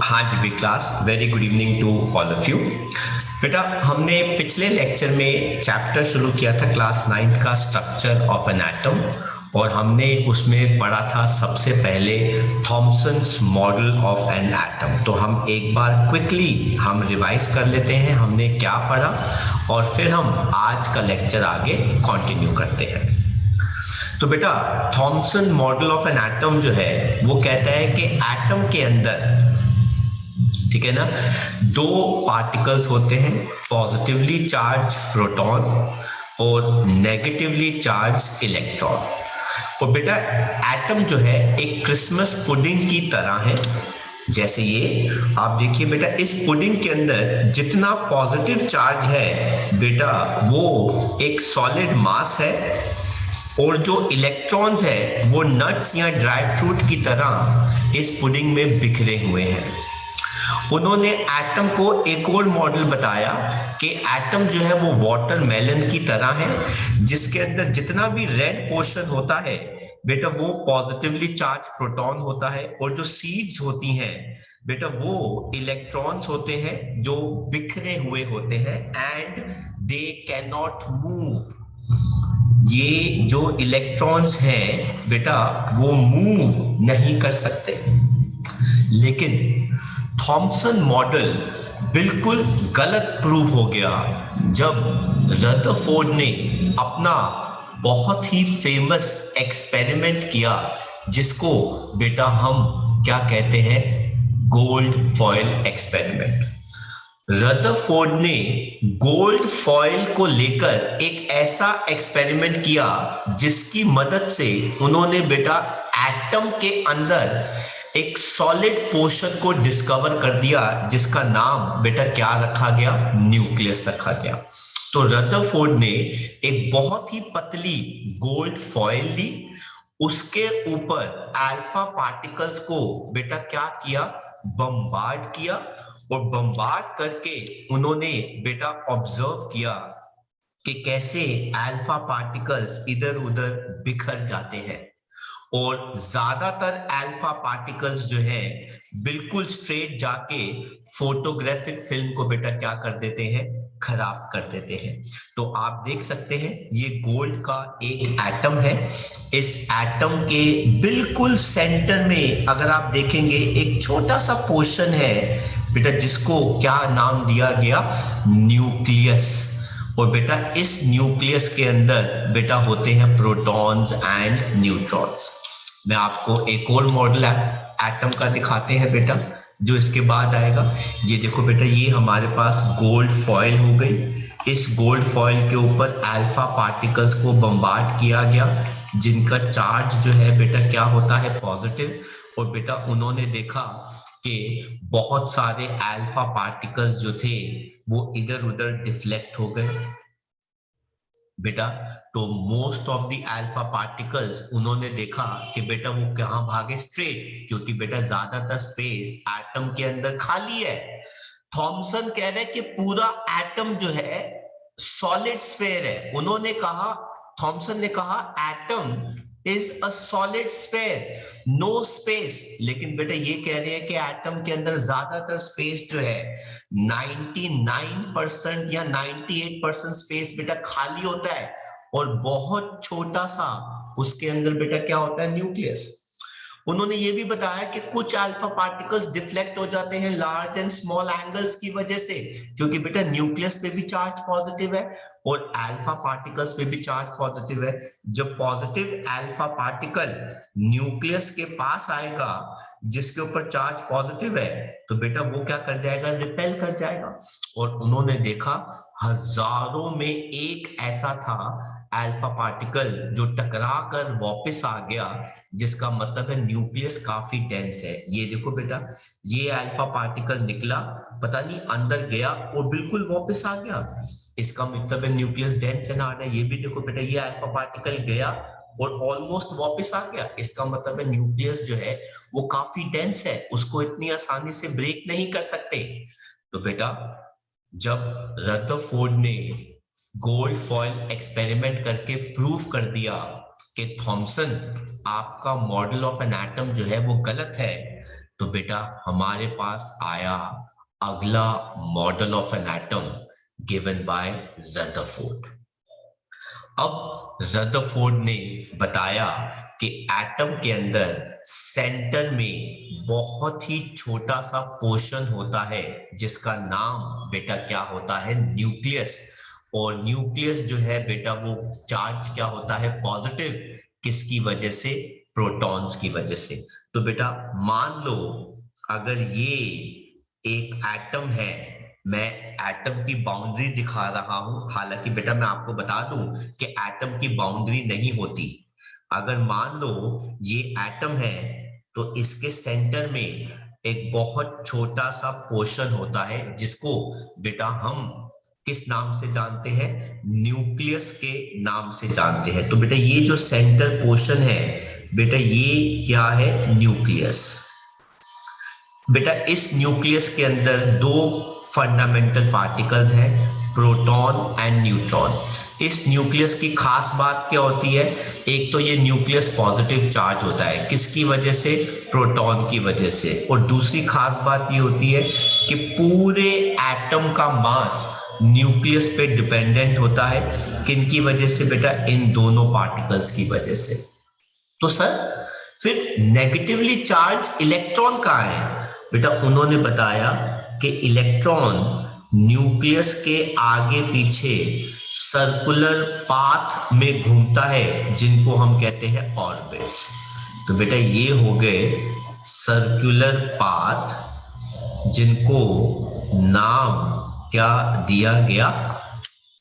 हाँ जी B class, very good evening to all of you. बेटा, हमने पिछले लेक्चर में चैप्टर शुरू किया था क्लास 9th का, स्ट्रक्चर ऑफ एन एटम, और हमने उसमें पढ़ा था सबसे पहले Thomson's model of an atom. तो हम एक बार क्विकली हम रिवाइज कर लेते हैं हमने क्या पढ़ा, और फिर हम आज का लेक्चर आगे कंटिन्यू करते हैं। तो बेटा, Thompson model of an atom जो है वो कहता है कि एटम के अंदर, ठीक है ना, दो पार्टिकल्स होते हैं, पॉजिटिवली चार्ज प्रोटॉन और नेगेटिवली चार्ज इलेक्ट्रॉन। और बेटा, एटम जो है एक क्रिसमस पुडिंग की तरह है। जैसे ये आप देखिए बेटा, इस पुडिंग के अंदर जितना पॉजिटिव चार्ज है बेटा, वो एक सॉलिड मास है, और जो इलेक्ट्रॉन्स है वो नट्स या ड्राई फ्रूट की तरह इस पुडिंग में बिखरे हुए हैं। उन्होंने एटम को एक और मॉडल बताया कि एटम जो है वो वाटरमेलन की तरह है, जिसके अंदर जितना भी रेड पोर्शन होता है बेटा वो पॉजिटिवली चार्ज प्रोटॉन होता है, और जो सीड्स होती हैं बेटा वो इलेक्ट्रॉन्स होते हैं जो बिखरे हुए होते हैं, and they can not move. ये जो इलेक्ट्रॉन्स हैं बेटा वो मूव नहीं कर सकते। लेकिन थॉमसन मॉडल बिल्कुल गलत प्रूव हो गया जब रदरफोर्ड ने अपना बहुत ही फेमस एक्सपेरिमेंट किया, जिसको बेटा हम क्या कहते हैं, गोल्ड फॉयल एक्सपेरिमेंट। रदरफोर्ड ने गोल्ड फॉयल को लेकर एक ऐसा एक्सपेरिमेंट किया जिसकी मदद से उन्होंने बेटा एटम के अंदर एक सॉलिड पोर्शन को डिस्कवर कर दिया, जिसका नाम बेटा क्या रखा गया, न्यूक्लियस रखा गया। तो रदरफोर्ड ने एक बहुत ही पतली गोल्ड फॉयल ली, उसके ऊपर अल्फा पार्टिकल्स को बेटा क्या किया, बम्बार्ड किया, और बम्बार्ड करके उन्होंने बेटा ऑब्जर्व किया कि कैसे अल्फा पार्टिकल्स इधर उधर बिखर जाते हैं। और ज्यादातर अल्फा पार्टिकल्स जो है बिल्कुल स्ट्रेट जाके फोटोग्राफिक फिल्म को बेटा क्या कर देते हैं, खराब कर देते हैं। तो आप देख सकते हैं ये गोल्ड का एक एटम है। इस एटम के बिल्कुल सेंटर में अगर आप देखेंगे एक छोटा सा पोर्शन है बेटा, जिसको क्या नाम दिया गया, न्यूक्लियस। और बेटा इस न्यूक्लियस के अंदर बेटा होते हैं प्रोटॉन्स एंड न्यूट्रॉन्स। मैं आपको एक और मॉडल एटम का दिखाते हैं बेटा, जो इसके बाद आएगा। ये देखो बेटा, ये हमारे पास गोल्ड फॉयल हो गई। इस गोल्ड फॉयल के ऊपर अल्फा पार्टिकल्स को बम्बार्ड किया गया, जिनका चार्ज जो है बेटा क्या होता है, पॉजिटिव। और बेटा उन्होंने देखा कि बहुत सारे अल्फा पार्टिकल्स जो थे वो इधर उधर डिफ्लेक्ट हो गए बेटा। तो most of the alpha particles उन्होंने देखा कि बेटा वो कहां भागे, स्ट्रेट, क्योंकि बेटा ज्यादातर स्पेस एटम के अंदर खाली है। थॉमसन कह रहे कि पूरा एटम जो है सॉलिड स्फेयर है। उन्होंने कहा, थॉमसन ने कहा atom is a solid sphere, no space. लेकिन बेटा ये कह रहे हैं कि एटम के अंदर ज्यादातर स्पेस जो है 99% या 98% स्पेस बेटा खाली होता है, और बहुत छोटा सा उसके अंदर बेटा क्या होता है, न्यूक्लियस। उन्होंने ये भी बताया कि कुछ अल्फा पार्टिकल्स डिफ्लेक्ट हो जाते हैं लार्ज एंड स्मॉल एंगल्स की वजह से, क्योंकि बेटा न्यूक्लियस पे भी चार्ज पॉजिटिव है और अल्फा पार्टिकल्स पे भी चार्ज पॉजिटिव है। जब पॉजिटिव अल्फा पार्टिकल न्यूक्लियस के पास आएगा जिसके ऊपर चार्ज पॉजिटिव है, तो बेटा वो क्या कर जाएगा, रिपेल कर जाएगा। और उन्होंने देखा हजारों में एक ऐसा था अल्फा पार्टिकल जो टकरा कर वापस आ गया, जिसका मतलब है न्यूक्लियस काफी डेंस है। ये देखो बेटा, ये अल्फा पार्टिकल निकला, पता नहीं अंदर गया और बिल्कुल वापस आ गया, इसका मतलब है न्यूक्लियस डेंस है ना। ये भी देखो बेटा, ये अल्फा पार्टिकल गया और ऑलमोस्ट वापस आ गया, इसका मतलब है न्यूक्लियस जो है वो काफी डेंस है, उसको इतनी आसानी से ब्रेक नहीं कर सकते। तो बेटा जब रदरफोर्ड ने गोल्ड फॉयल एक्सपेरिमेंट करके प्रूव कर दिया कि थॉमसन आपका मॉडल ऑफ एन एटम जो है वो गलत है, तो बेटा हमारे पास आया अगला model of an atom given by Rutherford. अब रदरफोर्ड ने बताया कि एटम के अंदर सेंटर में बहुत ही छोटा सा पोर्शन होता है जिसका नाम बेटा क्या होता है, न्यूक्लियस। और न्यूक्लियस जो है बेटा वो चार्ज क्या होता है, पॉजिटिव। किसकी वजह से, प्रोटॉन्स की वजह से। तो बेटा मान लो अगर ये एक एटम है, मैं एटम की बाउंड्री दिखा रहा हूं, हालांकि बेटा मैं आपको बता दूं कि एटम की बाउंड्री नहीं होती। अगर मान लो ये एटम है तो इसके सेंटर में एक बहुत छोटा सा पोर्शन होता है जिसको बेटा हम किस नाम से जानते हैं, न्यूक्लियस के नाम से जानते हैं। तो बेटा ये जो सेंटर पोर्शन है बेटा ये क्या है, न्यूक्लियस। बेटा इस न्यूक्लियस के अंदर दो फंडामेंटल पार्टिकल्स हैं, प्रोटॉन एंड न्यूट्रॉन। इस न्यूक्लियस की खास बात क्या होती है, एक तो ये न्यूक्लियस पॉजिटिव चार्ज होता है, किसकी वजह से, प्रोटॉन की वजह से। और दूसरी खास बात ये होती है कि पूरे एटम का मास न्यूक्लियस पे डिपेंडेंट होता है, किनकी वजह से बेटा, इन दोनों पार्टिकल्स की वजह से। तो सर फिर नेगेटिवली चार्ज इलेक्ट्रॉन कहाँ है, बेटा उन्होंने बताया कि इलेक्ट्रॉन न्यूक्लियस के आगे पीछे सर्कुलर पाथ में घूमता है जिनको हम कहते हैं ऑर्बिट्स। तो बेटा ये हो गए सर्कुलर पाथ जिनको नाम क्या दिया गया,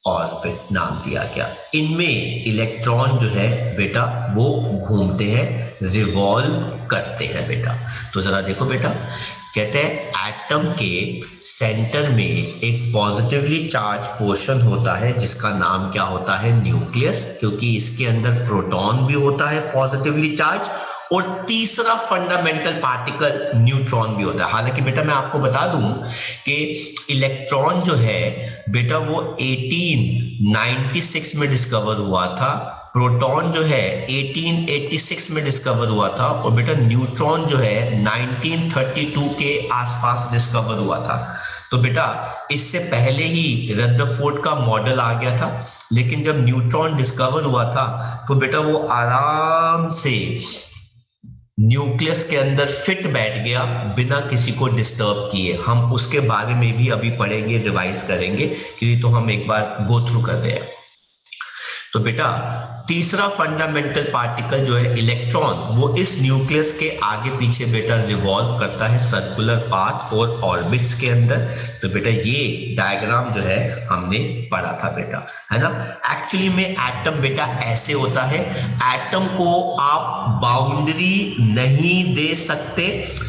ऑर्बिट नाम दिया गया। इनमें इलेक्ट्रॉन जो है बेटा वो घूमते हैं, रिवॉल्व करते हैं बेटा। तो जरा देखो बेटा, कहते हैं एटम के सेंटर में एक पॉजिटिवली चार्ज पोर्शन होता है जिसका नाम क्या होता है, न्यूक्लियस, क्योंकि इसके अंदर प्रोटॉन भी होता है पॉजिटिवली चार्ज, और तीसरा फंडामेंटल पार्टिकल न्यूट्रॉन भी होता है। हालांकि बेटा मैं आपको बता दूं कि इलेक्ट्रॉन जो है बेटा वो 1896 में डिस्कवर हुआ था, प्रोटॉन जो है 1886 में डिस्कवर हुआ था, और बेटा न्यूट्रॉन जो है 1932 के आसपास डिस्कवर हुआ था। तो बेटा इससे पहले ही रदरफोर्ड का मॉडल आ गया था, लेकिन जब न्यूट्रॉन डिस्कवर हुआ था तो बेटा वो आराम से न्यूक्लियस के अंदर फिट बैठ गया बिना किसी को डिस्टर्ब किए। हम उसके बारे में भी अभी पढ़ेंगे, रिवाइज करेंगे, क्योंकि तो हम एक बार गो थ्रू कर रहे हैं। तो बेटा तीसरा फंडामेंटल पार्टिकल जो है इलेक्ट्रॉन, वो इस न्यूक्लियस के आगे पीछे बेटा रिवॉल्व करता है सर्कुलर पाथ और ऑर्बिट्स के अंदर। तो बेटा ये डायग्राम जो है हमने पढ़ा था बेटा, है ना। एक्चुअली में एटम बेटा ऐसे होता है, एटम को आप बाउंड्री नहीं दे सकते,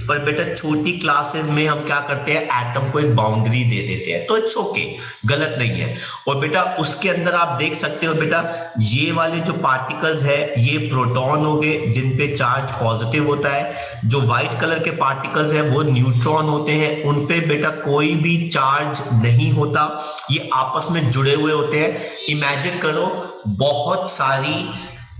पर बेटा छोटी क्लासेस में हम क्या करते हैं, एटम को एक बाउंड्री दे देते हैं, तो इट्स ओके, गलत नहीं है। और बेटा उसके अंदर आप देख सकते हो बेटा ये वाले जो पार्टिकल्स है ये प्रोटॉन हो गए जिन पे चार्ज पॉजिटिव होता है, जो व्हाइट कलर के पार्टिकल्स है वो न्यूट्रॉन होते हैं, उन पे बेटा कोई भी चार्ज नहीं होता, ये आपस में जुड़े हुए होते हैं। इमेजिन करो बहुत सारी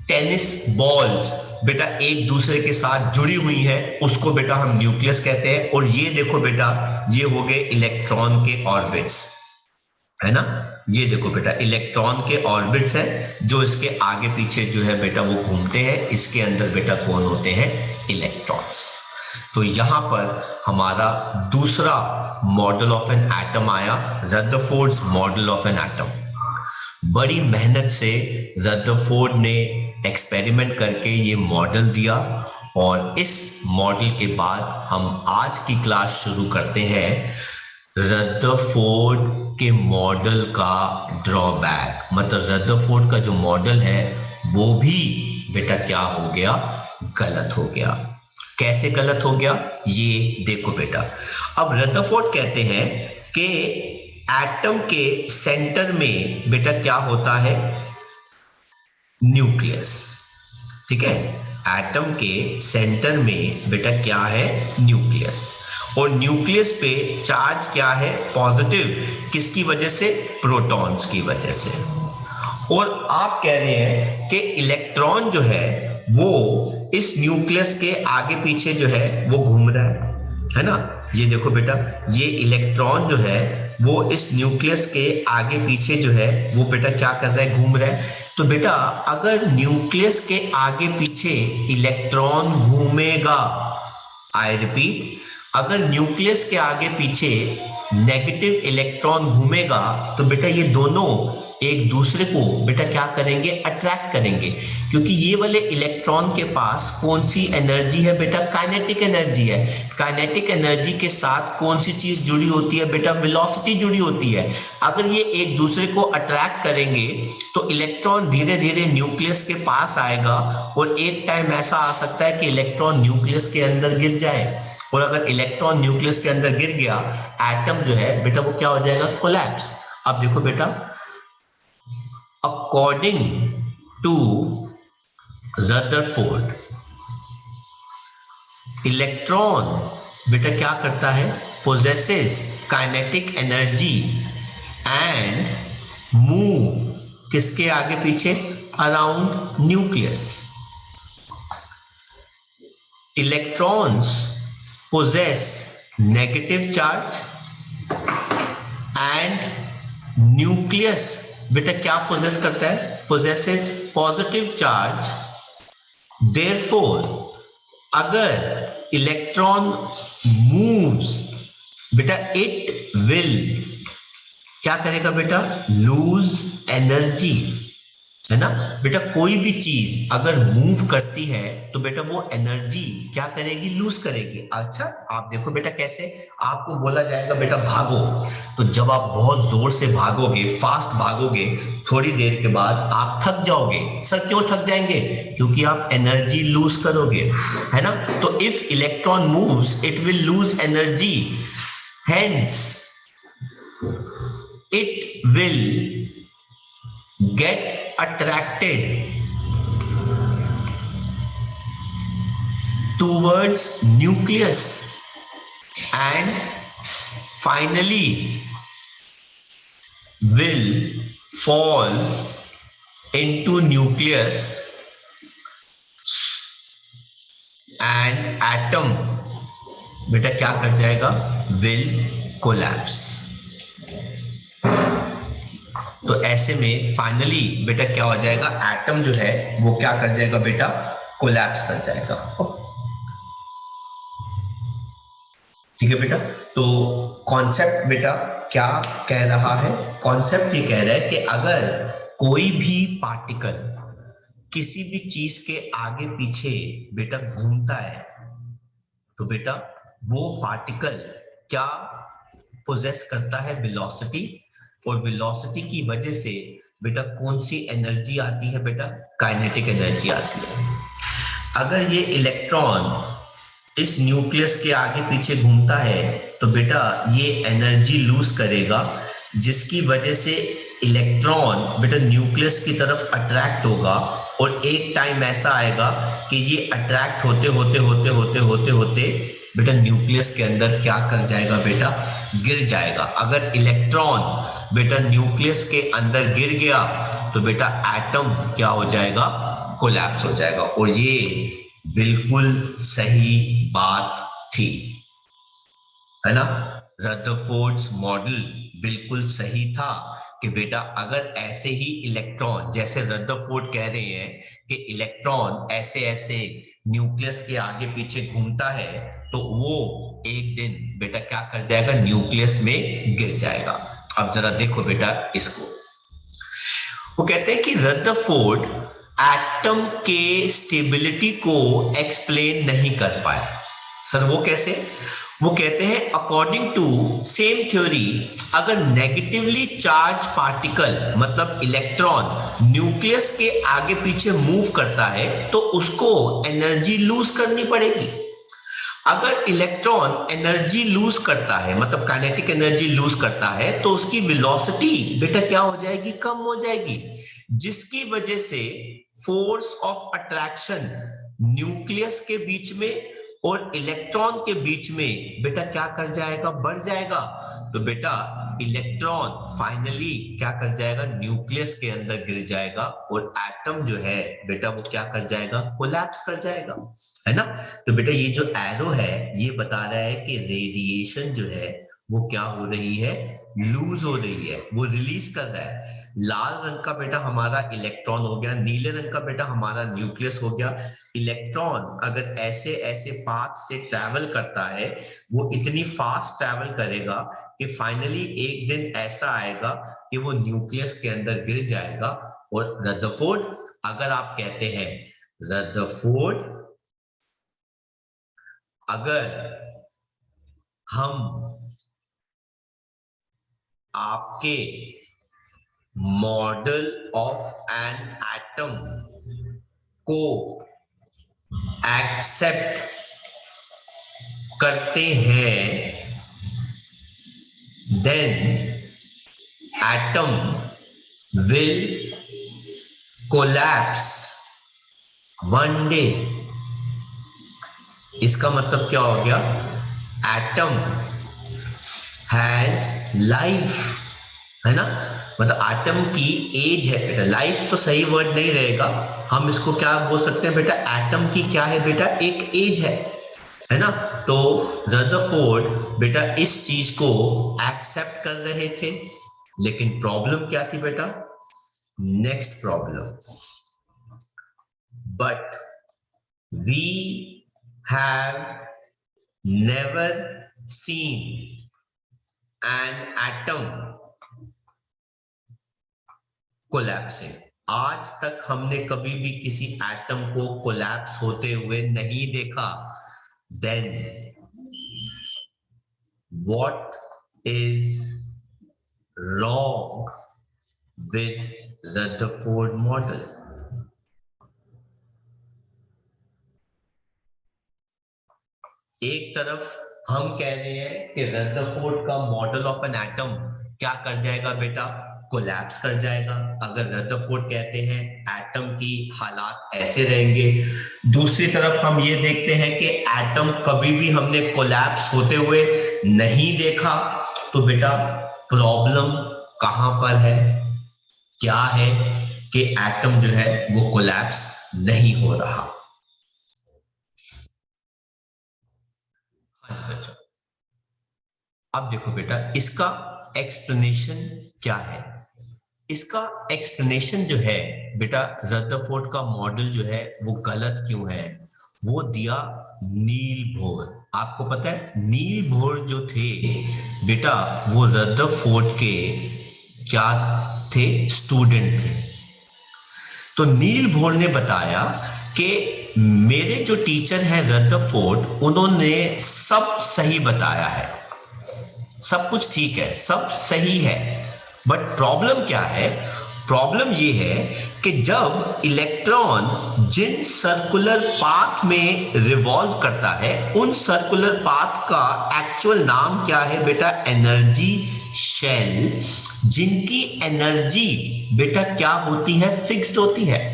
टेनिस बॉल्स बेटा एक दूसरे के साथ जुड़ी हुई है, उसको बेटा हम न्यूक्लियस कहते हैं। और ये देखो बेटा ये हो गए इलेक्ट्रॉन के ऑर्बिट्स, है ना। ये देखो बेटा इलेक्ट्रॉन के ऑर्बिट्स है जो इसके आगे पीछे जो है बेटा वो घूमते हैं, इसके अंदर बेटा कौन होते हैं, इलेक्ट्रॉन्स। तो यहां पर हमारा दूसरा मॉडल ऑफ एन एटम आया, Rutherford's model of an atom. बड़ी मेहनत से रदरफोर्ड ने एक्सपेरिमेंट करके ये मॉडल दिया, और इस मॉडल के बाद हम आज की क्लास शुरू करते हैं रदरफोर्ड के मॉडल का ड्रॉबैक। मतलब रदरफोर्ड का जो मॉडल है वो भी बेटा क्या हो गया, गलत हो गया। कैसे गलत हो गया ये देखो बेटा। अब रदरफोर्ड कहते हैं कि एटम के सेंटर में बेटा क्या होता है, न्यूक्लियस, ठीक है। एटम के सेंटर में बेटा क्या है, न्यूक्लियस, और न्यूक्लियस पे चार्ज क्या है, पॉजिटिव, किसकी वजह से, प्रोटॉन्स की वजह से। और आप कह रहे हैं कि इलेक्ट्रॉन जो है वो इस न्यूक्लियस के आगे पीछे जो है वो घूम रहा है, है ना। ये देखो बेटा, ये इलेक्ट्रॉन जो है वो इस न्यूक्लियस के आगे पीछे जो है वो बेटा क्या कर रहा है, घूम रहा है। तो बेटा अगर न्यूक्लियस के आगे पीछे इलेक्ट्रॉन घूमेगा, आई रिपीट, अगर न्यूक्लियस के आगे पीछे नेगेटिव इलेक्ट्रॉन घूमेगा तो बेटा ये दोनों एक दूसरे को बेटा क्या करेंगे, अट्रैक्ट करेंगे। क्योंकि ये वाले इलेक्ट्रॉन के पास कौन सी एनर्जी है बेटा, काइनेटिक एनर्जी है। काइनेटिक एनर्जी के साथ कौन सी चीज जुड़ी होती है बेटा, वेलोसिटी जुड़ी होती है। अगर ये एक दूसरे को अट्रैक्ट करेंगे तो इलेक्ट्रॉन धीरे धीरे न्यूक्लियस के पास आएगा और एक टाइम ऐसा आ सकता है कि इलेक्ट्रॉन न्यूक्लियस के अंदर गिर जाए। और अगर इलेक्ट्रॉन न्यूक्लियस के अंदर गिर गया, एटम जो है बेटा वो क्या हो जाएगा, कोलैप्स। अब देखो बेटा, अकॉर्डिंग टू रदरफोर्ड, इलेक्ट्रॉन बेटा क्या करता है, possesses kinetic energy and move किसके आगे पीछे, around nucleus. Electrons possess negative charge and nucleus बेटा क्या possess करता है, possesses positive charge। therefore अगर इलेक्ट्रॉन moves बेटा it will क्या करेगा बेटा, lose energy, है ना बेटा। कोई भी चीज अगर मूव करती है तो बेटा वो एनर्जी क्या करेगी, लूज करेगी। अच्छा आप देखो बेटा कैसे, आपको बोला जाएगा बेटा भागो, तो जब आप बहुत जोर से भागोगे, फास्ट भागोगे, थोड़ी देर के बाद आप थक जाओगे। सर क्यों थक जाएंगे, क्योंकि आप एनर्जी लूज करोगे, है ना। तो if electron moves it will lose energy, hence it will get attracted towards nucleus and finally will fall into nucleus and atom बेटा क्या कर जाएगा, will collapse। तो ऐसे में फाइनली बेटा क्या हो जाएगा, एटम जो है वो क्या कर जाएगा बेटा, कोलैप्स कर जाएगा। ठीक है बेटा। तो कॉन्सेप्ट बेटा क्या कह रहा है, कॉन्सेप्ट ये कह रहा है कि अगर कोई भी पार्टिकल किसी भी चीज के आगे पीछे बेटा घूमता है तो बेटा वो पार्टिकल क्या पोजेस करता है, वेलोसिटी। और वेलोसिटी की वजह से बेटा कौन सी एनर्जी आती है बेटा, काइनेटिक एनर्जी आती है। अगर ये इलेक्ट्रॉन इस न्यूक्लियस के आगे पीछे घूमता है तो बेटा ये एनर्जी लूज करेगा, जिसकी वजह से इलेक्ट्रॉन बेटा न्यूक्लियस की तरफ अट्रैक्ट होगा और एक टाइम ऐसा आएगा कि ये अट्रैक्ट होते होते होते होते होते होते बेटा न्यूक्लियस के अंदर क्या कर जाएगा बेटा, गिर जाएगा। अगर इलेक्ट्रॉन बेटा न्यूक्लियस के अंदर गिर गया तो बेटा एटम क्या हो जाएगा, कोलैप्स हो जाएगा। और ये बिल्कुल सही बात थी, है ना। रदरफोर्ड्स मॉडल बिल्कुल सही था कि बेटा अगर ऐसे ही इलेक्ट्रॉन, जैसे रदरफोर्ड कह रहे हैं कि इलेक्ट्रॉन ऐसे ऐसे न्यूक्लियस के आगे पीछे घूमता है तो वो एक दिन बेटा क्या कर जाएगा, न्यूक्लियस में गिर जाएगा। अब जरा देखो बेटा इसको, वो कहते हैं कि रदरफोर्ड एटम के स्टेबिलिटी को एक्सप्लेन नहीं कर पाए। सर वो कैसे, वो कहते हैं अकॉर्डिंग टू सेम थ्योरी, अगर नेगेटिवली चार्ज पार्टिकल मतलब इलेक्ट्रॉन न्यूक्लियस के आगे पीछे मूव करता है तो उसको एनर्जी लूज करनी पड़ेगी। अगर इलेक्ट्रॉन एनर्जी लूज करता है मतलब काइनेटिक एनर्जी लूज करता है तो उसकी वेलोसिटी बेटा क्या हो जाएगी, कम हो जाएगी, जिसकी वजह से फोर्स ऑफ अट्रैक्शन न्यूक्लियस के बीच में और इलेक्ट्रॉन के बीच में बेटा क्या कर जाएगा, बढ़ जाएगा। तो बेटा इलेक्ट्रॉन फाइनली क्या कर जाएगा, न्यूक्लियस के अंदर गिर जाएगा और एटम जो है बेटा वो क्या कर जाएगा, कोलैप्स कर जाएगा, है ना। तो बेटा ये जो एरो है ये बता रहा है कि रेडिएशन जो है वो क्या हो रही है, लूज हो रही है, वो रिलीज कर रहा है। लाल रंग का बेटा हमारा इलेक्ट्रॉन हो गया, नीले रंग का बेटा हमारा न्यूक्लियस हो गया। इलेक्ट्रॉन अगर ऐसे ऐसे पाथ से ट्रैवल करता है, वो इतनी फास्ट ट्रैवल करेगा कि फाइनली एक दिन ऐसा आएगा कि वो न्यूक्लियस के अंदर गिर जाएगा। और रदरफोर्ड, अगर आप कहते हैं रदरफोर्ड, अगर हम आपके मॉडल ऑफ एन एटम को एक्सेप्ट करते हैं, then atom will collapse one day. इसका मतलब क्या हो गया, एटम हैज लाइफ, है ना। मतलब एटम की एज है बेटा, लाइफ तो सही वर्ड नहीं रहेगा, हम इसको क्या बोल सकते हैं बेटा, एटम की क्या है बेटा, एक एज है ना। तो रदरफोर्ड बेटा इस चीज को एक्सेप्ट कर रहे थे, लेकिन प्रॉब्लम क्या थी बेटा, next problem, but we have never seen an atom collapsing। आज तक हमने कभी भी किसी एटम को कोलैप्स होते हुए नहीं देखा। Then what is wrong with Rutherford model? एक तरफ हम कह रहे हैं कि रदरफोर्ड का मॉडल ऑफ एन एटम क्या कर जाएगा बेटा, कोलैप्स कर जाएगा। अगर रदरफोर्ड कहते हैं एटम की हालात ऐसे रहेंगे। दूसरी तरफ हम ये देखते हैं कि एटम कभी भी हमने कोलैप्स होते हुए नहीं देखा। तो बेटा प्रॉब्लम कहां पर है, क्या है कि एटम जो है वो कोलैप्स नहीं हो रहा। हाँ जी बच्चों, अब देखो बेटा इसका एक्सप्लेनेशन क्या है। इसका एक्सप्लेनेशन जो है बेटा, रदरफोर्ड का मॉडल जो है वो गलत क्यों है, वो दिया नील बोर। आपको पता है नील बोर जो थे बेटा, वो रदरफोर्ड के क्या थे, स्टूडेंट थे। तो नील बोर ने बताया कि मेरे जो टीचर हैं रदरफोर्ड, उन्होंने सब सही बताया है, सब कुछ ठीक है, सब सही है, बट प्रॉब्लम क्या है, प्रॉब्लम ये है कि जब इलेक्ट्रॉन जिन सर्कुलर पाथ में रिवॉल्व करता है, उन सर्कुलर पाथ का एक्चुअल नाम क्या है बेटा, एनर्जी शेल, जिनकी एनर्जी बेटा क्या होती है, फिक्स्ड होती है।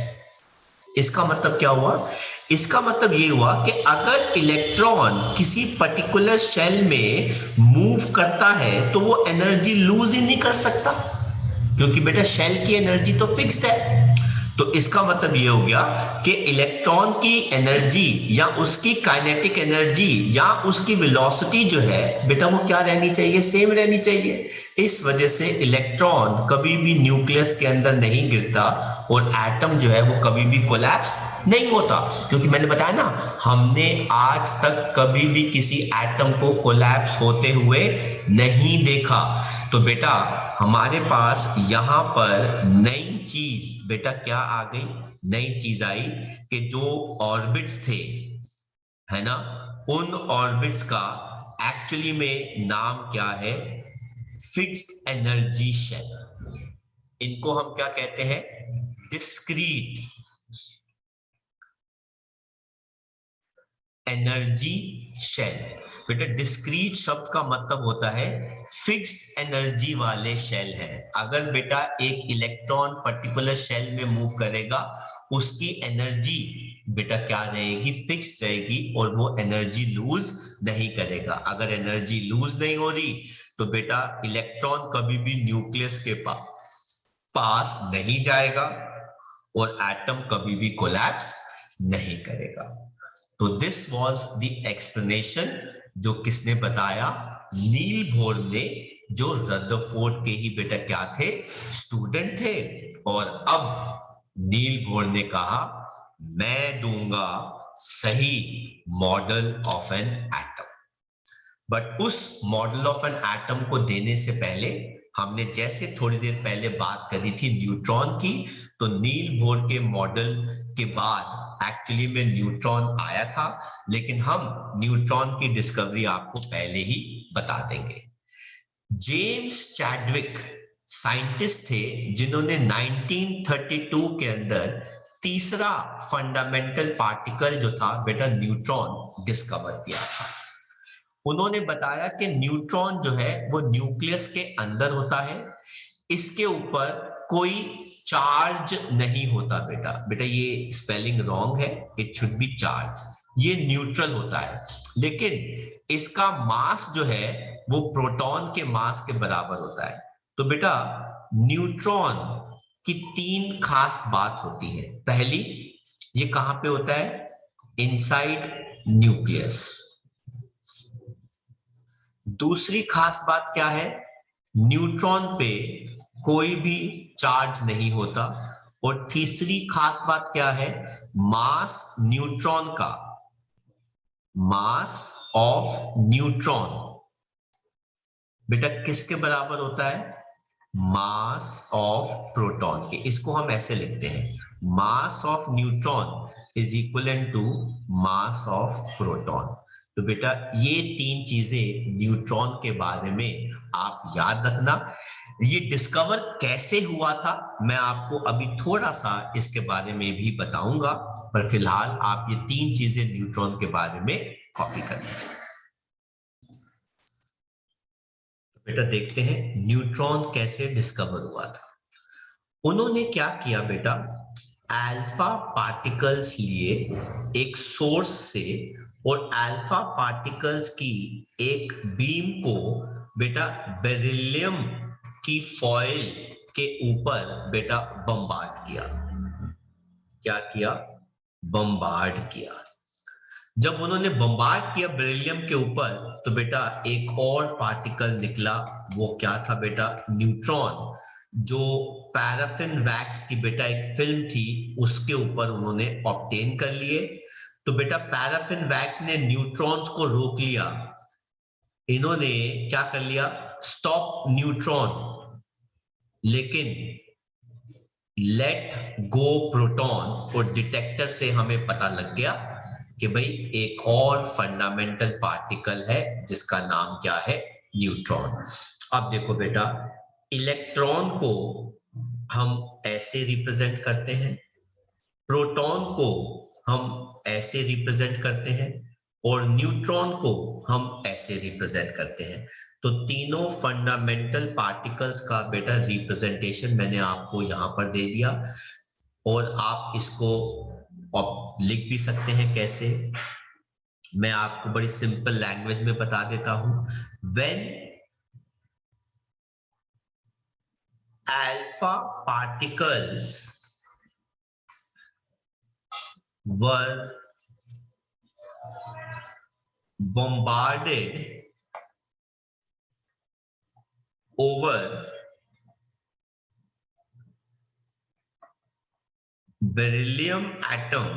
इसका मतलब क्या हुआ, इसका मतलब ये हुआ कि अगर इलेक्ट्रॉन किसी पर्टिकुलर शेल में मूव करता है तो वो एनर्जी लूज ही नहीं कर सकता, क्योंकि बेटा शेल की एनर्जी तो फिक्स्ड है। तो इसका मतलब ये हो गया कि इलेक्ट्रॉन की एनर्जी या उसकी काइनेटिक एनर्जी या उसकी वेलोसिटी जो है बेटा वो क्या रहनी चाहिए, सेम रहनी चाहिए। इस वजह से इलेक्ट्रॉन कभी भी न्यूक्लियस के अंदर नहीं गिरता और एटम जो है वो कभी भी कोलैप्स नहीं होता, क्योंकि मैंने बताया ना, हमने आज तक कभी भी किसी एटम को कोलैप्स होते हुए नहीं देखा। तो बेटा हमारे पास यहां पर नई चीज बेटा क्या आ गई, नई चीज आई कि जो ऑर्बिट्स थे, है ना, उन ऑर्बिट्स का एक्चुअली में नाम क्या है, फिक्स्ड एनर्जी शेल। इनको हम क्या कहते हैं, डिस्क्रीट एनर्जी शेल। बेटा डिस्क्रीट शब्द का मतलब होता है फिक्स्ड एनर्जी वाले शेल है। अगर बेटा एक इलेक्ट्रॉन पर्टिकुलर शेल में मूव करेगा, उसकी एनर्जी बेटा क्या रहेगी, फिक्स्ड रहेगी और वो एनर्जी लूज नहीं करेगा। अगर एनर्जी लूज नहीं हो रही तो बेटा इलेक्ट्रॉन कभी भी न्यूक्लियस के पास नहीं जाएगा और एटम कभी भी कोलैप्स नहीं करेगा। तो दिस वाज द एक्सप्लेनेशन जो किसने बताया, नील बोर ने, जो रदरफोर्ड के ही बेटा क्या थे, स्टूडेंट थे। और अब नील बोर ने कहा मैं दूंगा सही model of an atom. But उस मॉडल ऑफ एन एटम को देने से पहले हमने जैसे थोड़ी देर पहले बात करी थी न्यूट्रॉन की, तो नील बोर के मॉडल के बाद एक्चुअली में न्यूट्रॉन आया था, लेकिन हम न्यूट्रॉन की डिस्कवरी आपको पहले ही बता देंगे। जेम्स चैडविक साइंटिस्ट थे जिन्होंने 1932 के अंदर तीसरा फंडामेंटल पार्टिकल जो था बेटा न्यूट्रॉन डिस्कवर किया था। उन्होंने बताया कि न्यूट्रॉन जो है वो न्यूक्लियस के अंदर होता है, इसके ऊपर कोई चार्ज नहीं होता। बेटा बेटा ये स्पेलिंग रॉन्ग है, इट शुड बी चार्ज, ये न्यूट्रल होता है, लेकिन इसका मास जो है वो प्रोटॉन के मास के बराबर होता है। तो बेटा न्यूट्रॉन की तीन खास बात होती है। पहली, ये कहां पे होता है, इनसाइड न्यूक्लियस। दूसरी खास बात क्या है, न्यूट्रॉन पे कोई भी चार्ज नहीं होता। और तीसरी खास बात क्या है, मास न्यूट्रॉन का, मास ऑफ न्यूट्रॉन बेटा किसके बराबर होता है, मास ऑफ प्रोटॉन के। इसको हम ऐसे लिखते हैं, mass of neutron is equal to mass of proton. तो बेटा ये तीन चीजें न्यूट्रॉन के बारे में आप याद रखना। ये डिस्कवर कैसे हुआ था मैं आपको अभी थोड़ा सा इसके बारे में भी बताऊंगा, पर फिलहाल आप ये तीन चीजें न्यूट्रॉन के बारे में कॉपी कर लीजिए। बेटा देखते हैं न्यूट्रॉन कैसे डिस्कवर हुआ था। उन्होंने क्या किया बेटा, अल्फा पार्टिकल्स लिए एक सोर्स से, और अल्फा पार्टिकल्स की एक बीम को बेटा बेरिलियम की फॉइल के ऊपर बेटा बम्बार्ड किया। क्या किया, बम्बार्ड किया। जब उन्होंने बम्बार्ड किया बेरिलियम के ऊपर, तो बेटा एक और पार्टिकल निकला। वो क्या था बेटा, न्यूट्रॉन, जो पैराफिन वैक्स की बेटा एक फिल्म थी उसके ऊपर उन्होंने ऑब्टेन कर लिए। तो बेटा पैराफिन वैक्स ने न्यूट्रॉन्स को रोक लिया। इन्होंने क्या कर लिया, स्टॉप न्यूट्रॉन, लेकिन लेट गो प्रोटॉन। और डिटेक्टर से हमें पता लग गया कि भाई एक और फंडामेंटल पार्टिकल है जिसका नाम क्या है, न्यूट्रॉन। अब देखो बेटा, इलेक्ट्रॉन को हम ऐसे रिप्रेजेंट करते हैं, प्रोटॉन को हम ऐसे रिप्रेजेंट करते हैं, और न्यूट्रॉन को हम ऐसे रिप्रेजेंट करते हैं। तो तीनों फंडामेंटल पार्टिकल्स का बेटा रिप्रेजेंटेशन मैंने आपको यहां पर दे दिया, और आप इसको लिख भी सकते हैं कैसे, मैं आपको बड़ी सिंपल लैंग्वेज में बता देता हूं। When alpha particles were bombarded over beryllium atom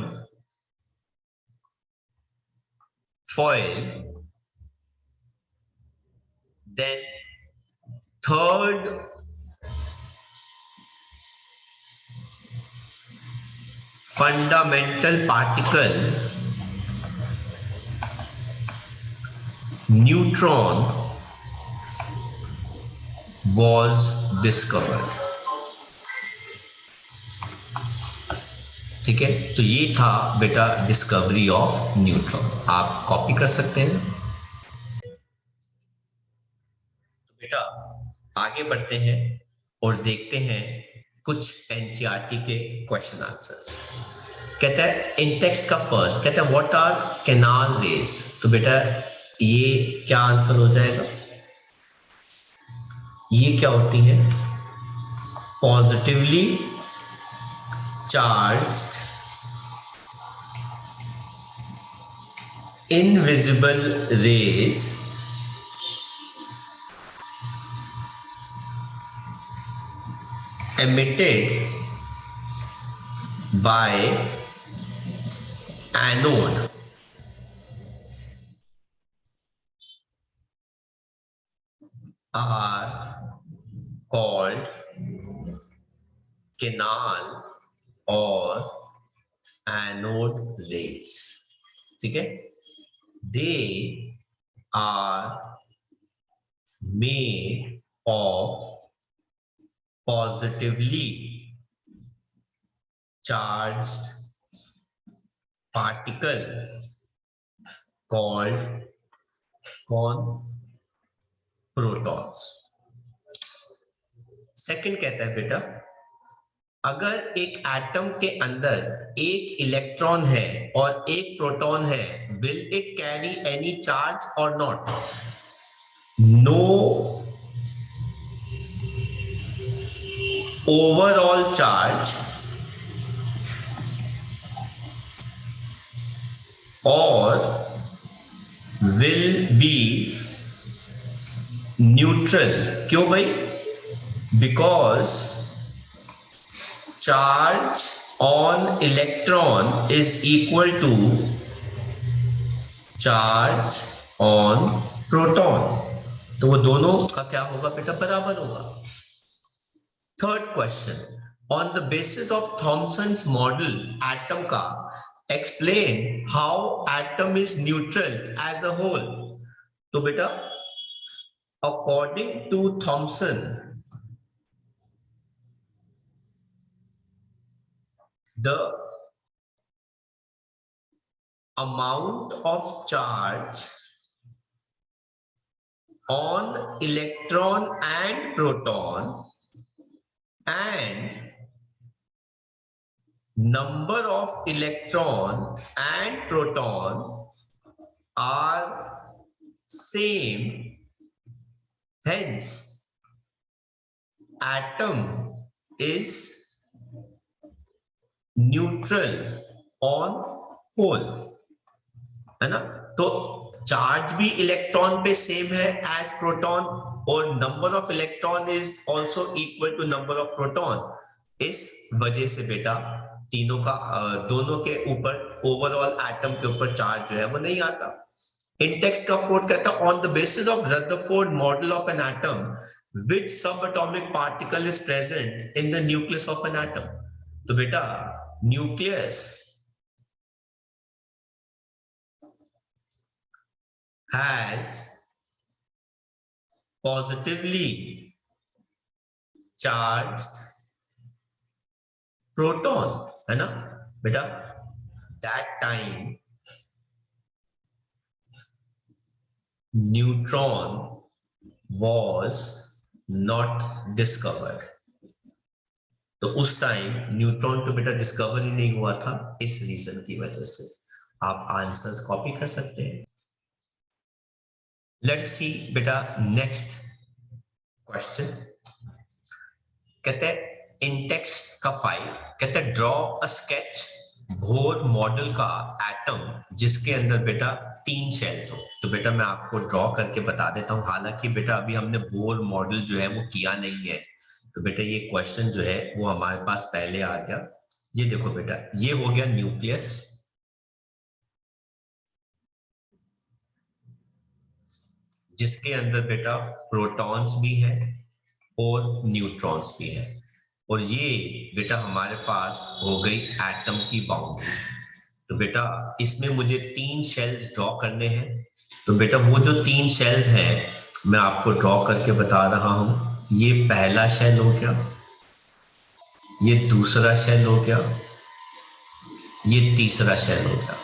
foil, then third fundamental particle, neutron, was discovered। ठीक है, तो ये था बेटा डिस्कवरी ऑफ न्यूट्रॉन, आप कॉपी कर सकते हैं। तो बेटा आगे बढ़ते हैं और देखते हैं कुछ एनसीईआरटी के क्वेश्चन आंसर्स। कहता है इन टेक्स्ट का फर्स्ट, कहता है व्हाट आर कैनाल रेज। तो बेटा ये क्या आंसर हो जाएगा, ये क्या होती है? Positively charged invisible rays emitted by anode are called canal or anode rays. ठीक है? They are made of positively charged particle called protons. Second कहता है बेटा, अगर एक एटम के अंदर एक इलेक्ट्रॉन है और एक प्रोटॉन है, will it carry any charge or not? No overall charge or will be neutral. क्यों भाई? Because charge on electron is equal to charge on proton. तो वो दोनों का क्या होगा बेटा? बराबर होगा. Third question, on the basis of Thomson's model atom का explain how atom is neutral as a whole. तो बेटा, according to Thomson, the amount of charge on electron and proton and number of electron and proton are same, hence atom is neutral on whole. है ना? तो charge भी electron पे same है as proton और number of electron is also equal to number of proton. इस वजह से बेटा तीनों का दोनों के ऊपर ओवरऑल एटम के ऊपर चार्ज जो है वो नहीं आता. इंटेक्स का फोर्थ कहता है on the basis of Rutherford model of an atom which subatomic particle is present in the nucleus of an atom. तो बेटा nucleus has positively charged proton, है ना बेटा? that time neutron was not discovered. तो उस time neutron तो बेटा discover ही नहीं हुआ था. इस रीजन की वजह से आप आंसर्स कॉपी कर सकते हैं. लेट्स सी बेटा नेक्स्ट क्वेश्चन. कहते हैं इन टेक्स्ट का 5 कहते हैं draw a sketch Bohr model का एटम जिसके अंदर बेटा 3 शेल्स हो. तो बेटा मैं आपको ड्रॉ करके बता देता हूं. हालांकि बेटा अभी हमने बोर मॉडल जो है वो किया नहीं है. तो बेटा ये क्वेश्चन जो है वो हमारे पास पहले आ गया. ये देखो बेटा, ये हो गया न्यूक्लियस, जिसके अंदर बेटा प्रोटॉन्स भी है और न्यूट्रॉन्स भी है. और ये बेटा हमारे पास हो गई एटम की बाउंड्री. तो बेटा इसमें मुझे 3 शेल्स ड्रॉ करने हैं. तो बेटा वो जो 3 शेल्स हैं मैं आपको ड्रॉ करके बता रहा हूं. ये पहला शेल हो गया, ये दूसरा शेल हो गया, ये तीसरा शेल हो गया.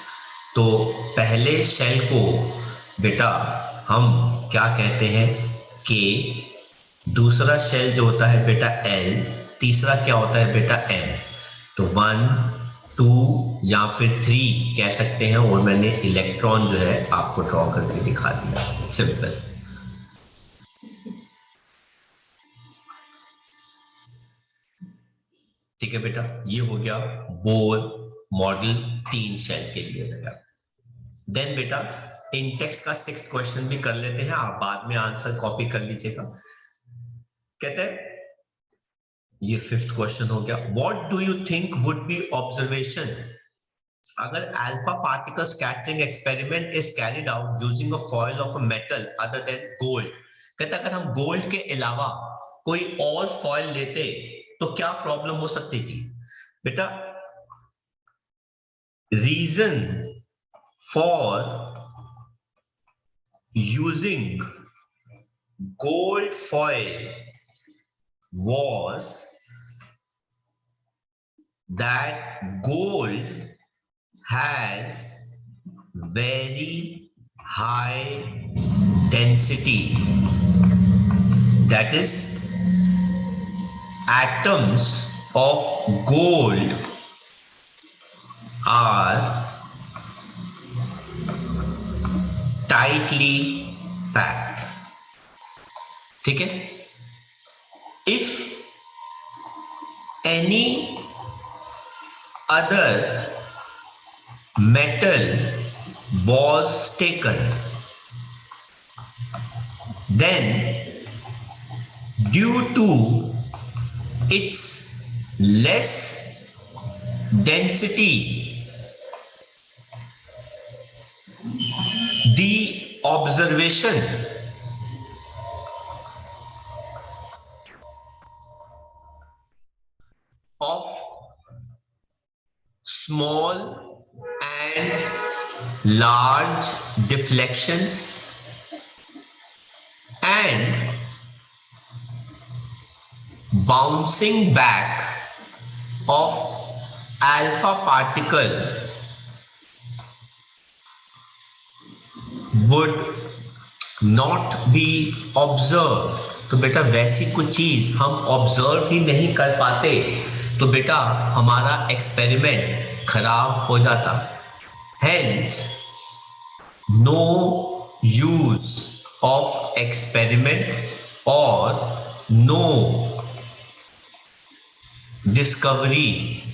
तो पहले शेल को बेटा हम क्या कहते हैं? के. दूसरा शेल जो होता है बेटा L. तीसरा क्या होता है बेटा M. तो 1, 2 या फिर 3 कह सकते हैं. और मैंने इलेक्ट्रॉन जो है आपको ड्रॉ करके दिखा दिया. सिंपल. ठीक है बेटा, ये हो गया बोर मॉडल 3 शेल के लिए बेटा। देन बेटा इंटेक्स का 6th क्वेश्चन भी कर लेते हैं, आप बाद में आंसर कॉपी कर लीजिएगा। कहते हैं ये 5th क्वेश्चन हो गया, what do you think would be observation अगर alpha particle scattering experiment is carried out using a foil of a metal other than gold. कहता अगर हम गोल्ड के अलावा कोई और फॉयल लेते तो क्या प्रॉब्लम हो सकती थी बेटा। Reason for using gold foil was that gold has very high density, that is atoms of gold are tightly packed। ठीक है, if any other metal was taken, then due to its less density, the observation of small and large deflections and bouncing back of alpha particle would not be observed। तो बेटा वैसी कुछ चीज हम observe ही नहीं कर पाते तो बेटा हमारा एक्सपेरिमेंट खराब हो जाता। Hence no use of experiment और नो डिस्कवरी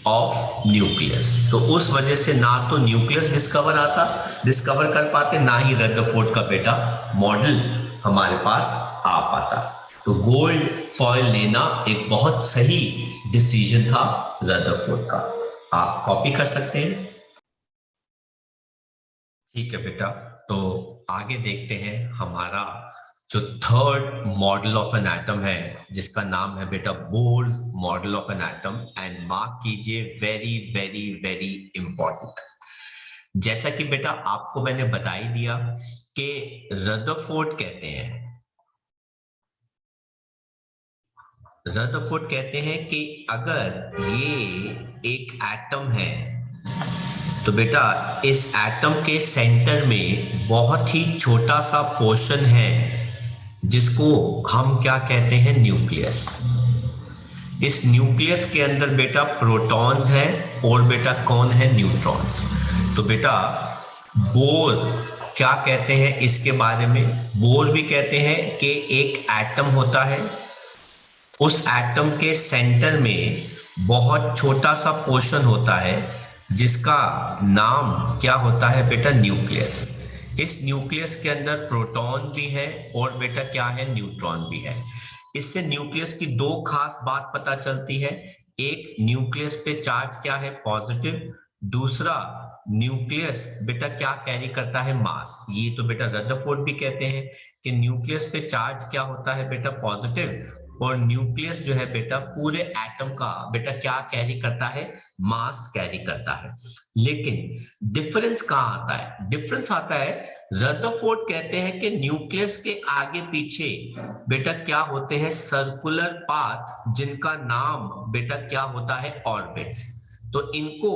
ऑफ न्यूक्लियस। तो उस वजह से ना तो न्यूक्लियस डिस्कवर कर पाते, ना ही रदरफोर्ड का बेटा मॉडल हमारे पास आ पाता। तो गोल्ड फॉयल लेना एक बहुत सही डिसीजन था रदरफोर्ड का, आप कॉपी कर सकते हैं। ठीक है बेटा, तो आगे देखते हैं हमारा जो third model of an atom है जिसका नाम है बेटा Bohr's model of an atom. And mark कीजिए वेरी वेरी वेरी इंपॉर्टेंट। जैसा कि बेटा आपको मैंने बता ही दिया कि रदरफोर्ड कहते हैं कि अगर ये एक एटम है तो बेटा इस एटम के सेंटर में बहुत ही छोटा सा पोर्शन है जिसको हम क्या कहते हैं, न्यूक्लियस। इस न्यूक्लियस के अंदर बेटा प्रोटॉन्स है और बेटा कौन है, न्यूट्रॉन्स। तो बेटा बोर क्या कहते हैं इसके बारे में, बोर भी कहते हैं कि एक एटम होता है, उस एटम के सेंटर में बहुत छोटा सा पोर्शन होता है जिसका नाम क्या होता है बेटा, न्यूक्लियस। इस न्यूक्लियस के अंदर प्रोटॉन भी है और बेटा क्या है, न्यूट्रॉन भी है। इससे न्यूक्लियस की दो खास बात पता चलती है, एक न्यूक्लियस पे चार्ज क्या है, पॉजिटिव। दूसरा न्यूक्लियस बेटा क्या कैरी करता है, मास। ये तो बेटा रदरफोर्ड भी कहते हैं कि न्यूक्लियस पे चार्ज क्या होता है बेटा, पॉजिटिव, और न्यूक्लियस जो है बेटा पूरे एटम का बेटा क्या कैरी करता है, मास कैरी करता है। लेकिन डिफरेंस कहां आता है, डिफरेंस आता है रदरफोर्ड कहते हैं कि न्यूक्लियस के आगे पीछे बेटा क्या होते हैं, सर्कुलर पाथ, जिनका नाम बेटा क्या होता है, ऑर्बिट्स। तो इनको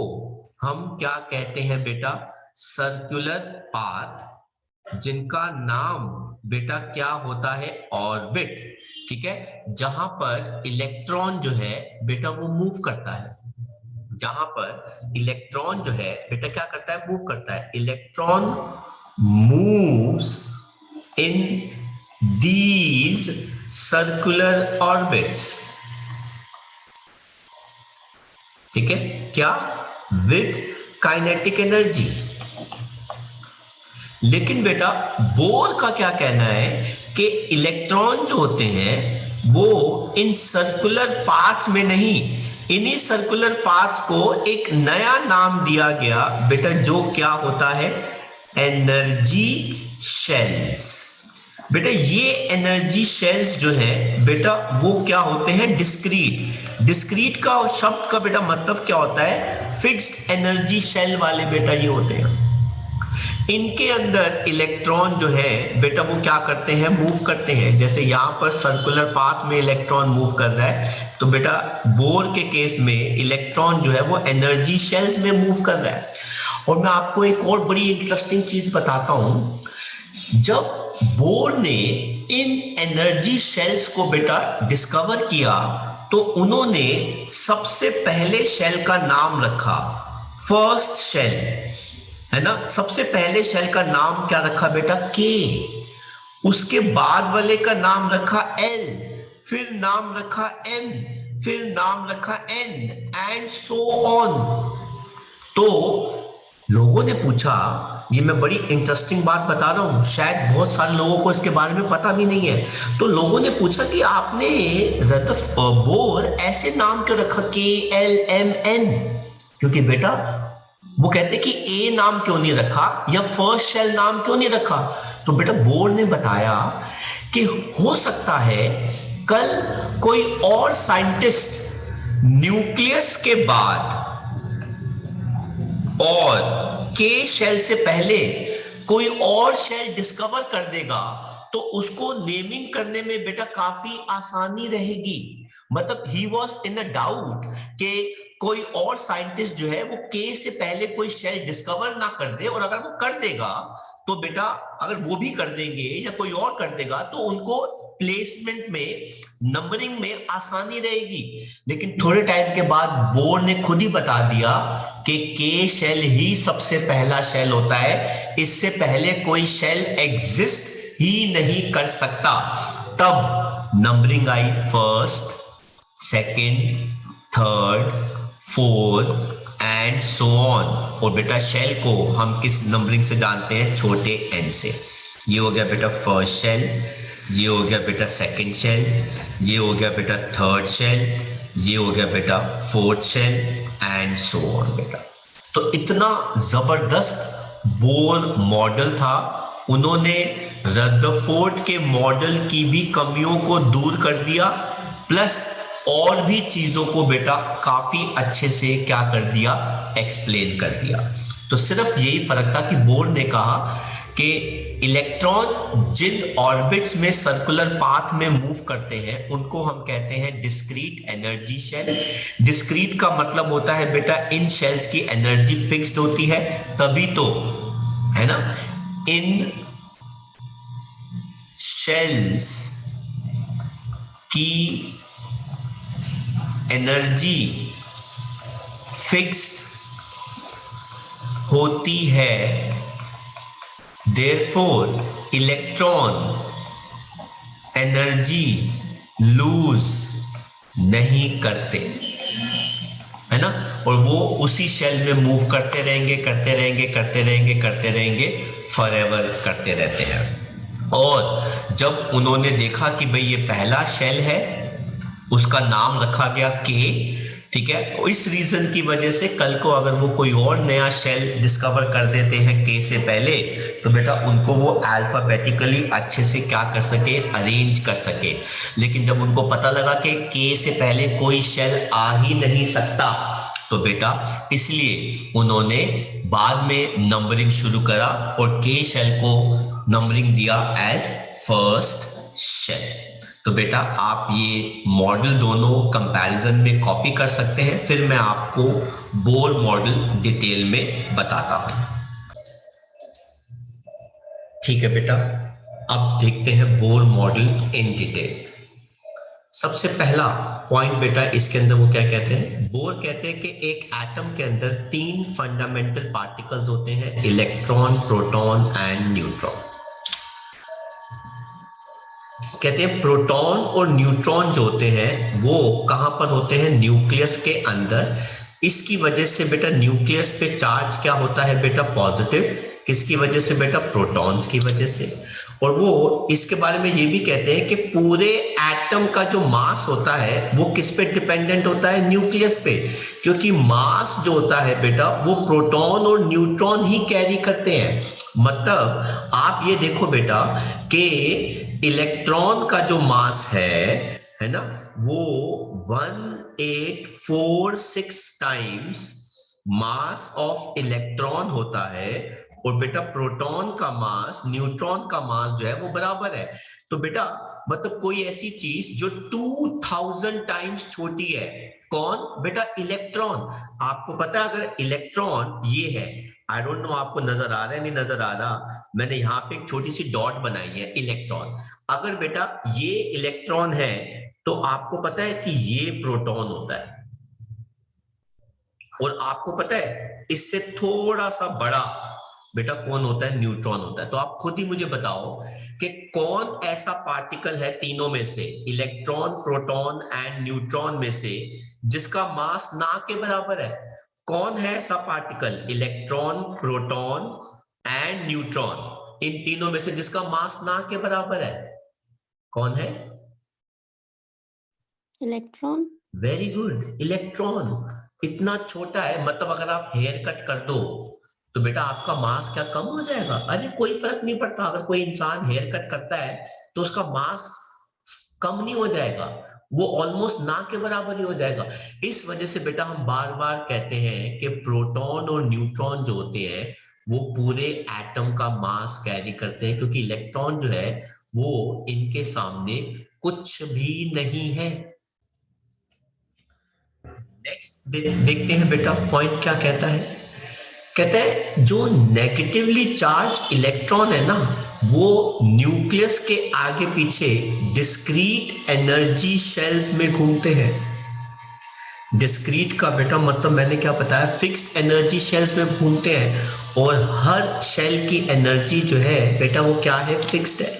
हम क्या कहते हैं बेटा, सर्कुलर पाथ, जिनका नाम बेटा क्या होता है, ऑर्बिट। ठीक है, जहां पर इलेक्ट्रॉन जो है बेटा वो मूव करता है, जहां पर इलेक्ट्रॉन जो है बेटा क्या करता है, मूव करता है। Electron moves in these circular orbits. ठीक है, क्या? With kinetic energy. लेकिन बेटा बोर का क्या कहना है कि इलेक्ट्रॉन जो होते हैं वो इन सर्कुलर पाथ्स में नहीं, इन्हीं सर्कुलर पाथ्स को एक नया नाम दिया गया बेटा, जो क्या होता है? Energy shells. बेटा ये एनर्जी शेल्स जो है बेटा वो क्या होते हैं? डिस्क्रीट। डिस्क्रीट का शब्द का बेटा मतलब क्या होता है? फिक्स्ड एनर्जी शेल वाले बेटा ये होते हैं। इनके अंदर इलेक्ट्रॉन जो है बेटा वो क्या करते हैं? मूव करते हैं। जैसे यहां पर सर्कुलर पाथ में इलेक्ट्रॉन मूव कर रहा है, तो बेटा बोर के केस में इलेक्ट्रॉन जो है वो एनर्जी शेल्स में मूव कर रहा है। और मैं आपको एक और बड़ी इंटरेस्टिंग चीज बताता हूं। जब बोर ने इन एनर्जी शेल्स को बेटा डिस्कवर किया, तो उन्होंने सबसे पहले शेल का नाम रखा फर्स्ट शेल, है ना। सबसे पहले शेल का नाम क्या रखा बेटा? के। उसके बाद वाले का नाम रखा एल, फिर नाम रखा एम, फिर नाम रखा एन, एंड सो ऑन। तो लोगों ने पूछा, ये मैं बड़ी इंटरेस्टिंग बात बता रहा हूं, शायद बहुत सारे लोगों को इसके बारे में पता भी नहीं है। तो लोगों ने पूछा कि आपने बोर ऐसे नाम क्यों रखा, के एल एम एन? क्योंकि बेटा वो कहते कि ए नाम क्यों नहीं रखा या फर्स्ट शेल नाम क्यों नहीं रखा? तो बेटा बोर ने बताया कि हो सकता है कल कोई और साइंटिस्ट न्यूक्लियस के बाद और के शेल से पहले कोई और शेल डिस्कवर कर देगा, तो उसको नेमिंग करने में बेटा काफी आसानी रहेगी। मतलब he was in a doubt कि कोई और साइंटिस्ट जो है वो के से पहले कोई शेल डिस्कवर ना कर दे, और अगर वो कर देगा तो बेटा अगर वो भी कर देंगे या कोई और कर देगा तो उनको प्लेसमेंट में, नंबरिंग में आसानी रहेगी। लेकिन थोड़े टाइम के बाद बोर ने खुद ही बता दिया कि के शेल ही सबसे पहला शेल होता है, इससे पहले कोई शेल एग्जिस्ट ही नहीं कर सकता। तब numbering I first, second, third, fourth and so on. और बेटा शेल को हम किस नंबरिंग से जानते हैं? छोटे एन से। ये हो गया बेटा फर्स्ट शेल, ये हो गया बेटा सेकंड शेल, ये हो गया बेटा थर्ड शेल, ये हो गया बेटा fourth shell and so on बेटा। तो इतना जबरदस्त बोर मॉडल था। उन्होंने रदरफोर्ड के मॉडल की भी कमियों को दूर कर दिया, प्लस और भी चीजों को बेटा काफी अच्छे से क्या कर दिया? एक्सप्लेन कर दिया। तो सिर्फ यही फर्क था कि बोर ने कहा कि इलेक्ट्रॉन जिन ऑर्बिट्स में सर्कुलर पाथ में मूव करते हैं उनको हम कहते हैं डिस्क्रीट एनर्जी शेल। डिस्क्रीट का मतलब होता है बेटा इन शेल्स की एनर्जी फिक्स्ड होती है, तभी तो, है ना, इन शेल्स की एनर्जी फिक्स्ड होती है, देयरफॉर इलेक्ट्रॉन एनर्जी लूज नहीं करते, है ना। और वो उसी शेल में मूव करते रहेंगे, करते रहेंगे, करते रहेंगे, करते रहेंगे, फॉरएवर करते रहते हैं। और जब उन्होंने देखा कि भाई ये पहला शेल है, उसका नाम रखा गया के, ठीक है। इस रीजन की वजह से कल को अगर वो कोई और नया शेल डिस्कवर कर देते हैं के से पहले, तो बेटा उनको वो अल्फाबेटिकली अच्छे से क्या कर सके? अरेंज कर सके। लेकिन जब उनको पता लगा कि के से पहले कोई शेल आ ही नहीं सकता, तो बेटा इसलिए उन्होंने बाद में नंबरिंग शुरू करा और के शेल को नंबरिंग दिया एज फर्स्ट शेल। तो बेटा आप ये मॉडल दोनों कंपैरिजन में कॉपी कर सकते हैं, फिर मैं आपको बोर मॉडल डिटेल में बताता हूं। ठीक है बेटा, अब देखते हैं बोर मॉडल इन डिटेल। सबसे पहला पॉइंट बेटा इसके अंदर वो क्या कहते हैं? बोर कहते हैं कि एक एटम के अंदर 3 फंडामेंटल पार्टिकल्स होते हैं, इलेक्ट्रॉन, प्रोटॉन एंड न्यूट्रॉन। कहते हैं प्रोटॉन और न्यूट्रॉन जो होते हैं वो कहां पर होते हैं? न्यूक्लियस के अंदर। इसकी वजह से बेटा न्यूक्लियस पे चार्ज क्या होता है बेटा, पॉजिटिव। किसकी वजह से बेटा, प्रोटॉन्स की वजह से। और वो इसके बारे में ये भी कहते हैं कि पूरे एटम का जो मास होता है वो किस पे डिपेंडेंट होता है, न्यूक्लियस पे। क्योंकि मास जो होता है बेटा वो प्रोटॉन और न्यूट्रॉन ही कैरी करते हैं। मतलब आप ये देखो बेटा कि इलेक्ट्रॉन का जो मास है ना, वो 1846 टाइम्स मास ऑफ इलेक्ट्रॉन होता है। और बेटा प्रोटॉन का मास न्यूट्रॉन का मास जो है वो बराबर है। तो बेटा मतलब कोई ऐसी चीज जो 2000 टाइम्स छोटी है, कौन बेटा, इलेक्ट्रॉन। आपको पता है अगर इलेक्ट्रॉन ये है, आई डोंट नो आपको नजर आ रहा है नहीं नजर आ रहा, मैंने यहाँ पे एक छोटी सी डॉट बनाई है, इलेक्ट्रॉन। अगर बेटा ये इलेक्ट्रॉन है तो आपको पता है कि ये प्रोटॉन होता है। और आपको पता है इससे थोड़ा सा बड़ा बेटा कौन होता है, न्यूट्रॉन होता है। तो आप खुद ही मुझे बताओ कि कौन ऐसा पार्टिकल है तीनों में से, इलेक्ट्रॉन, प्रोटॉन एंड न्यूट्रॉन में से, जिसका मास ना के बराबर है। कौन है ऐसा particle, electron, proton and neutron, इन तीनों में से जिसका मास ना के बराबर है, कौन है? इलेक्ट्रॉन। Very good, electron. इतना छोटा है, मतलब अगर आप हेयर कट कर दो तो बेटा आपका मास क्या कम हो जाएगा? अरे कोई फर्क नहीं पड़ता, अगर कोई इंसान हेयर कट करता है तो उसका मास कम नहीं हो जाएगा, वो ऑलमोस्ट ना के बराबर ही हो जाएगा। इस वजह से बेटा हम बार बार कहते हैं कि प्रोटॉन और न्यूट्रॉन जो होते हैं वो पूरे एटम का मास कैरी करते हैं, क्योंकि इलेक्ट्रॉन जो है वो इनके सामने कुछ भी नहीं है। नेक्स्ट देखते हैं बेटा पॉइंट क्या कहता है। कहता है जो नेगेटिवली चार्ज इलेक्ट्रॉन है ना, वो न्यूक्लियस के आगे पीछे डिस्क्रीट एनर्जी शेल्स में घूमते हैं। डिस्क्रीट का बेटा मतलब मैंने क्या बताया, फिक्स्ड एनर्जी शेल्स में घूमते हैं। और हर शेल की एनर्जी जो है बेटा वो क्या है, फिक्स्ड है।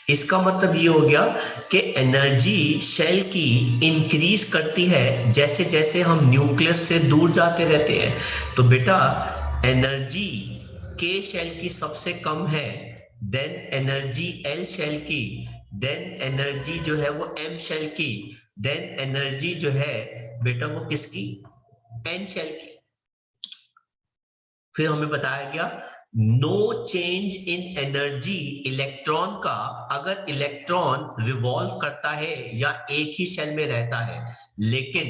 इसका मतलब ये हो गया कि एनर्जी शेल की इंक्रीज करती है जैसे जैसे हम न्यूक्लियस से दूर जाते रहते हैं। तो बेटा एनर्जी के शेल की सबसे कम है, देन एनर्जी एल शेल की, देन एनर्जी जो है वो एम शेल की, देन एनर्जी जो है बेटा वो किसकी, एन शेल की। फिर हमें बताया गया no change in energy electron का, अगर इलेक्ट्रॉन रिवॉल्व करता है या एक ही शेल में रहता है। लेकिन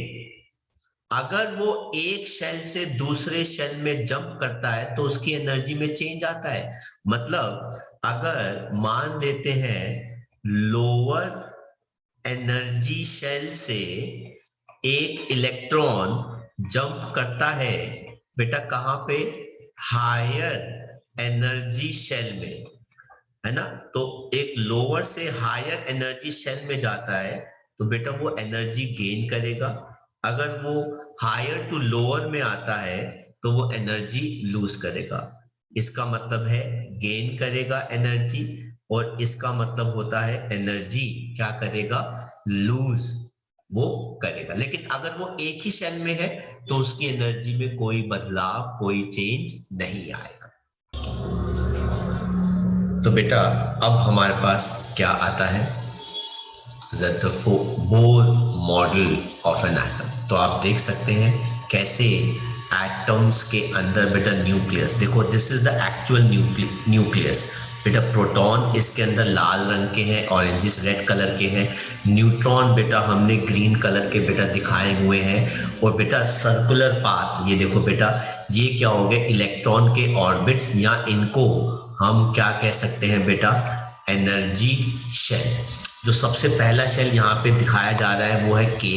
अगर वो एक शेल से दूसरे शेल में जंप करता है तो उसकी एनर्जी में चेंज आता है। मतलब अगर मान लेते हैं लोअर एनर्जी शेल से एक इलेक्ट्रॉन जंप करता है बेटा कहां पे, हायर एनर्जी शेल में, है ना। तो एक लोअर से हायर एनर्जी शेल में जाता है तो बेटा वो एनर्जी गेन करेगा। अगर वो हायर टू लोअर में आता है तो वो एनर्जी लूज करेगा। इसका मतलब है गेन करेगा एनर्जी, और इसका मतलब होता है एनर्जी क्या करेगा, लूज वो करेगा। लेकिन अगर वो एक ही शेल में है तो उसकी एनर्जी में कोई बदलाव, कोई चेंज नहीं आएगा। तो बेटा अब हमारे पास क्या आता है, the Bohr model of an atom. तो आप देख सकते हैं कैसे एटम्स के अंदर बेटा न्यूक्लियस, देखो this is the actual nucleus. बेटा प्रोटॉन इसके अंदर लाल रंग के हैं, ऑरेंजिस रेड कलर के हैं। न्यूट्रॉन बेटा हमने ग्रीन कलर के बेटा दिखाए हुए हैं। और बेटा सर्कुलर पाथ, ये देखो बेटा ये क्या हो गए, इलेक्ट्रॉन के ऑर्बिट्स, या इनको हम क्या कह सकते हैं बेटा, एनर्जी शेल। जो सबसे पहला शेल यहाँ पे दिखाया जा रहा है वो है के,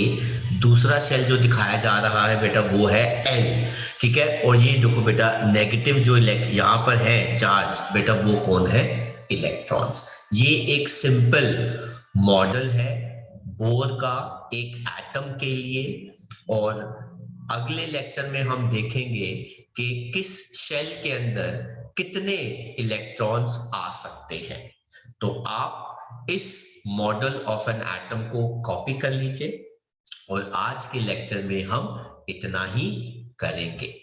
दूसरा शेल जो दिखाया जा रहा है बेटा वो है एल। ठीक है, और ये देखो बेटा नेगेटिव जो यहाँ पर है चार्ज बेटा वो कौन है, इलेक्ट्रॉन्स। ये एक सिंपल मॉडल है बोर का एक एटम के लिए। और अगले लेक्चर में हम देखेंगे कि किस शेल के अंदर कितने इलेक्ट्रॉन्स आ सकते हैं। तो आप इस मॉडल ऑफ एन एटम को कॉपी कर लीजिए और आज के लेक्चर में हम इतना ही करेंगे।